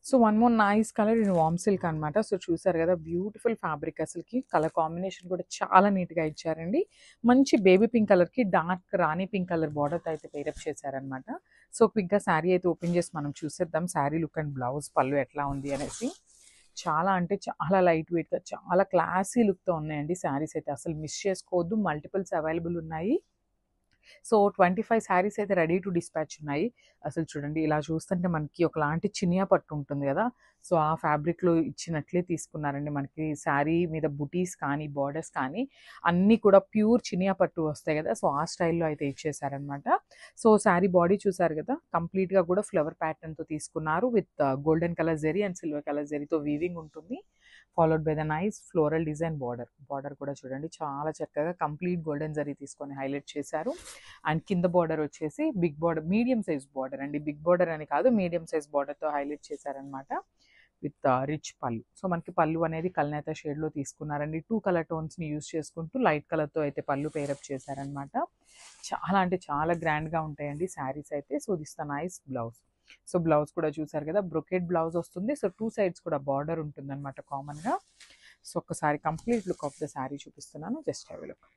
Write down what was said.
So one more nice colour ఇది వామ్ silk అనమాట. So చూసారు కదా బ్యూటిఫుల్ ఫ్యాబ్రిక్, అసలుకి కలర్ కాంబినేషన్ కూడా చాలా నీట్గా ఇచ్చారండి. మంచి బేబీ పింక్ కలర్కి డార్క్ రాణి పింక్ కలర్ బార్డర్తో అయితే పేరప్ చేశారనమాట. సో క్విక్గా శారీ అయితే ఓపెన్ చేసి మనం చూసేద్దాం శారీ లుక్ అండ్ బ్లౌజ్ పళ్ళు ఎట్లా ఉంది అనేసి. చాలా అంటే చాలా లైట్ వెయిట్గా చాలా క్లాసీ లుక్తో ఉన్నాయండి శారీస్ అయితే, అసలు మిస్ చేసుకోవద్దు. మల్టిపుల్స్ అవైలబుల్ ఉన్నాయి. సో 25 శారీస్ అయితే రెడీ టు డిస్పాచ్ ఉన్నాయి. అసలు చూడండి ఇలా చూస్తుంటే మనకి ఒకలాంటి చినియా పట్టు ఉంటుంది కదా, సో ఆ ఫ్యాబ్రిక్లో ఇచ్చినట్లే తీసుకున్నారండి. మనకి శారీ మీద బుటీస్ కానీ బార్డర్స్ కానీ అన్నీ కూడా ప్యూర్ చినియా పట్టు వస్తాయి కదా, సో ఆ స్టైల్లో అయితే ఇచ్చేసారనమాట. సో శారీ బాడీ చూసారు కదా, కంప్లీట్గా కూడా ఫ్లవర్ ప్యాటర్న్తో తీసుకున్నారు with golden colour zari and silver colour జెరీతో వీవింగ్ ఉంటుంది. Followed by the nice floral design border. Border కూడా చూడండి చాలా చక్కగా కంప్లీట్ గోల్డెన్ జరీ తీసుకొని హైలైట్ చేశారు. అండ్ కింద బార్డర్ వచ్చేసి big border, medium size border అండి, బిగ్ బార్డర్ అని కాదు మీడియం సైజ్ బార్డర్తో హైలైట్ చేశారనమాట విత్ రిచ్ పళ్ళు. సో మనకి పళ్ళు అనేది కల్నేత షేడ్లో తీసుకున్నారండి. 2 కలర్ టోన్స్ని యూస్ చేసుకుంటూ లైట్ కలర్తో అయితే పళ్ళు పేరప్ చేశారనమాట. చాలా అంటే చాలా గ్రాండ్గా ఉంటాయండి శారీస్ అయితే. So this the nice blouse. So blouse కూడా చూసారు కదా, బ్రొకెట్ బ్లౌజ్ వస్తుంది. సో 2 సైడ్స్ కూడా బార్డర్ ఉంటుంది అనమాట కామన్గా. సో ఒక్కసారి complete look of the sari చూపిస్తున్నాను, జస్ట్ హ్యావ్ ఎ లుక్.